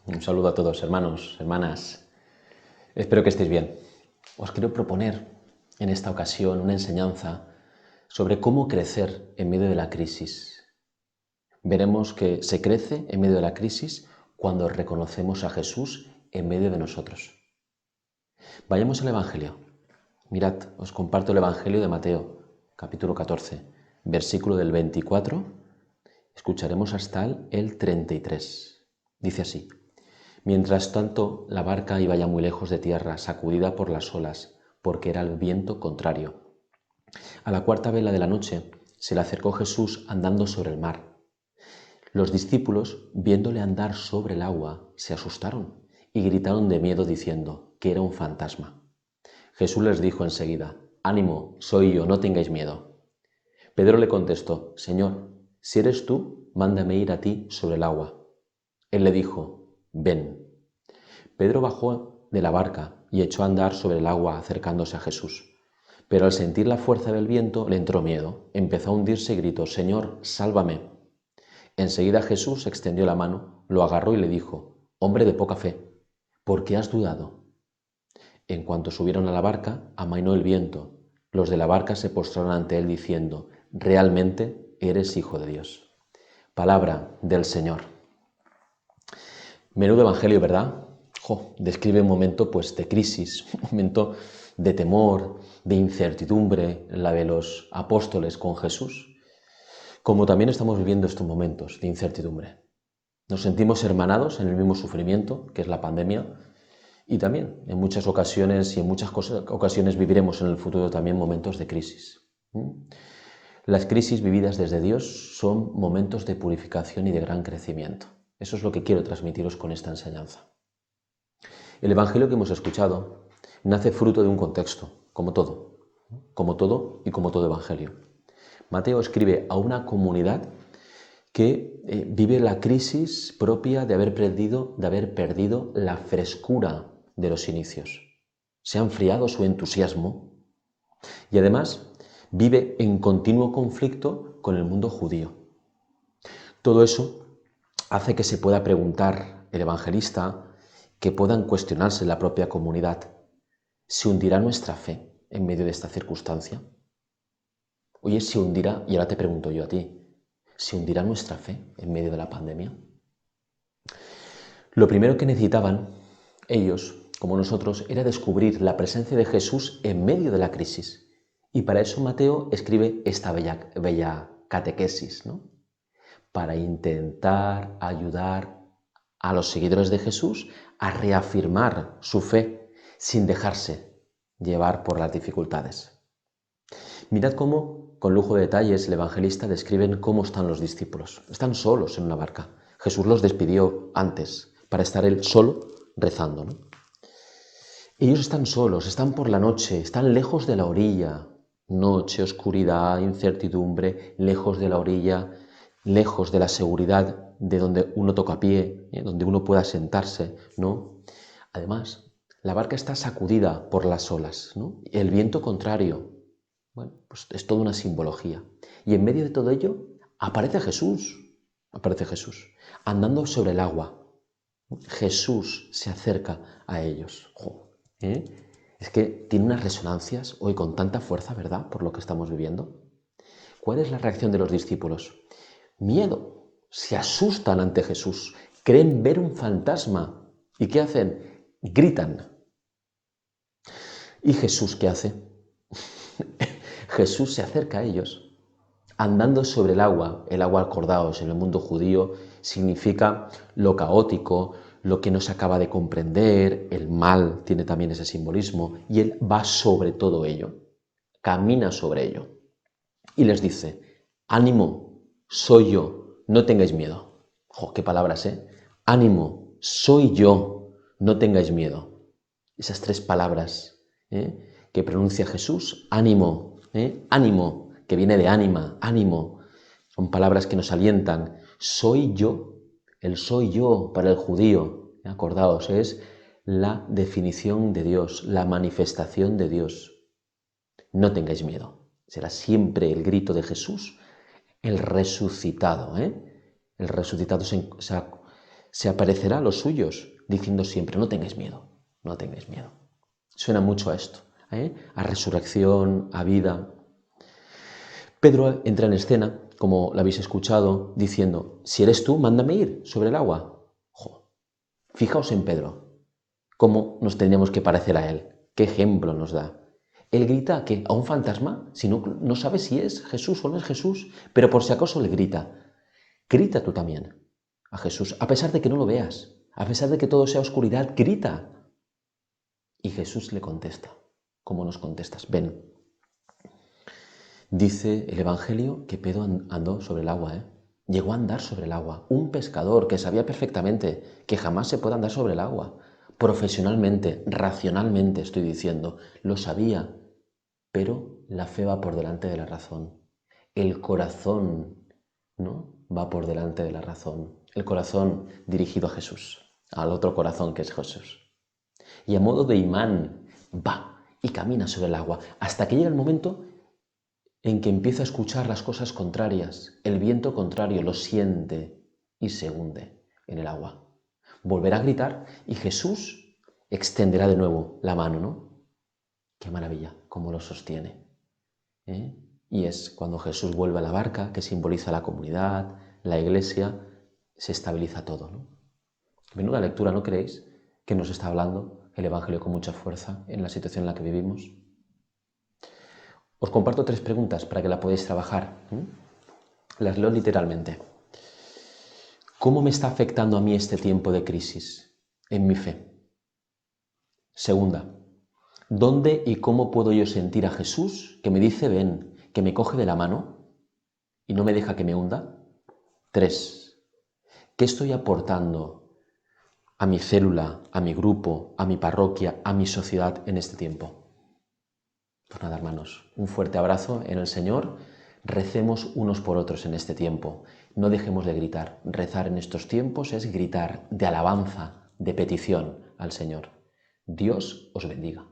Un saludo a todos, hermanos, hermanas. Espero que estéis bien. Os quiero proponer en esta ocasión una enseñanza sobre cómo crecer en medio de la crisis. Veremos que se crece en medio de la crisis cuando reconocemos a Jesús en medio de nosotros. Vayamos al Evangelio. Mirad, os comparto el Evangelio de Mateo, capítulo 14, versículo del 24. Escucharemos hasta el 33. Dice así: Mientras tanto, la barca iba ya muy lejos de tierra, sacudida por las olas, porque era el viento contrario. A la cuarta vela de la noche se le acercó Jesús andando sobre el mar. Los discípulos, viéndole andar sobre el agua, se asustaron y gritaron de miedo diciendo que era un fantasma. Jesús les dijo enseguida: «Ánimo, soy yo, no tengáis miedo». Pedro le contestó: «Señor, si eres tú, mándame ir a ti sobre el agua». Él le dijo: «Ven». Pedro bajó de la barca y echó a andar sobre el agua acercándose a Jesús. Pero al sentir la fuerza del viento le entró miedo, empezó a hundirse y gritó: «Señor, sálvame». Enseguida Jesús extendió la mano, lo agarró y le dijo: «Hombre de poca fe, ¿por qué has dudado?». En cuanto subieron a la barca, amainó el viento. Los de la barca se postraron ante él diciendo: «Realmente eres Hijo de Dios». Palabra del Señor. Menudo evangelio, ¿verdad? Describe un momento pues, de crisis, un momento de temor, de incertidumbre, la de los apóstoles con Jesús, como también estamos viviendo estos momentos de incertidumbre. Nos sentimos hermanados en el mismo sufrimiento, que es la pandemia, y también en muchas ocasiones y en muchas ocasiones viviremos en el futuro también momentos de crisis. Las crisis vividas desde Dios son momentos de purificación y de gran crecimiento. Eso es lo que quiero transmitiros con esta enseñanza. El Evangelio que hemos escuchado nace fruto de un contexto, como todo y como todo Evangelio. Mateo escribe a una comunidad que vive la crisis propia de haber perdido la frescura de los inicios. Se ha enfriado su entusiasmo y además vive en continuo conflicto con el mundo judío. Todo eso hace que se pueda preguntar el evangelista, que puedan cuestionarse la propia comunidad: ¿se hundirá nuestra fe en medio de esta circunstancia? Oye, ¿se hundirá? Y ahora te pregunto yo a ti, ¿se hundirá nuestra fe en medio de la pandemia? Lo primero que necesitaban ellos, como nosotros, era descubrir la presencia de Jesús en medio de la crisis. Y para eso Mateo escribe esta bella catequesis, ¿no? Para intentar ayudar a los seguidores de Jesús a reafirmar su fe sin dejarse llevar por las dificultades. Mirad cómo, con lujo de detalles, el evangelista describe cómo están los discípulos. Están solos en una barca. Jesús los despidió antes para estar él solo rezando, ¿no? Ellos están solos, están por la noche, están lejos de la orilla. Noche, oscuridad, incertidumbre, lejos de la orilla, lejos de la seguridad de donde uno toca pie, donde uno pueda sentarse, ¿no? Además, la barca está sacudida por las olas, ¿no? El viento contrario. Bueno, pues es toda una simbología. Y en medio de todo ello aparece Jesús, andando sobre el agua. Jesús se acerca a ellos. Es que tiene unas resonancias hoy con tanta fuerza, ¿verdad?, por lo que estamos viviendo. ¿Cuál es la reacción de los discípulos? Miedo. Se asustan ante Jesús. Creen ver un fantasma. ¿Y qué hacen? Gritan. ¿Y Jesús qué hace? Jesús se acerca a ellos, andando sobre el agua. El agua, acordaos, en el mundo judío significa lo caótico, lo que no se acaba de comprender, el mal tiene también ese simbolismo, y él va sobre todo ello, camina sobre ello, y les dice: «Ánimo, soy yo, no tengáis miedo». ¡Qué palabras, eh! «Ánimo, soy yo, no tengáis miedo». Esas tres palabras que pronuncia Jesús: ánimo, ánimo, que viene de ánima, ánimo, son palabras que nos alientan. Soy yo, el soy yo para el judío, acordaos, es la definición de Dios, la manifestación de Dios. No tengáis miedo. Será siempre el grito de Jesús, el resucitado. El resucitado se aparecerá a los suyos, diciendo siempre, no tengáis miedo, no tengáis miedo. Suena mucho a esto, a resurrección, a vida. Pedro entra en escena, como lo habéis escuchado, diciendo, si eres tú, mándame ir sobre el agua. Fijaos en Pedro, cómo nos tendríamos que parecer a él, qué ejemplo nos da. Él grita ¿qué? ¿A un fantasma? Si no sabe si es Jesús o no es Jesús, pero por si acaso le grita. Grita tú también a Jesús, a pesar de que no lo veas, a pesar de que todo sea oscuridad, grita. Y Jesús le contesta, ¿cómo nos contestas? Ven. Dice el Evangelio que Pedro andó sobre el agua, Llegó a andar sobre el agua. Un pescador que sabía perfectamente que jamás se puede andar sobre el agua. Profesionalmente, racionalmente estoy diciendo, lo sabía, pero la fe va por delante de la razón. El corazón, ¿no? Va por delante de la razón. El corazón dirigido a Jesús, al otro corazón que es Jesús. Y a modo de imán va y camina sobre el agua hasta que llega el momento en que empieza a escuchar las cosas contrarias, el viento contrario lo siente y se hunde en el agua. Volverá a gritar y Jesús extenderá de nuevo la mano, ¿no? Qué maravilla, cómo lo sostiene. Y es cuando Jesús vuelve a la barca, que simboliza la comunidad, la iglesia, se estabiliza todo, ¿no? Menuda lectura, ¿no creéis? Que nos está hablando el Evangelio con mucha fuerza en la situación en la que vivimos. Os comparto 3 preguntas para que la podáis trabajar. Las leo literalmente. ¿Cómo me está afectando a mí este tiempo de crisis en mi fe? Segunda, ¿dónde y cómo puedo yo sentir a Jesús que me dice ven, que me coge de la mano y no me deja que me hunda? 3, ¿qué estoy aportando a mi célula, a mi grupo, a mi parroquia, a mi sociedad en este tiempo? Pues nada, hermanos, un fuerte abrazo en el Señor. Recemos unos por otros en este tiempo. No dejemos de gritar. Rezar en estos tiempos es gritar de alabanza, de petición al Señor. Dios os bendiga.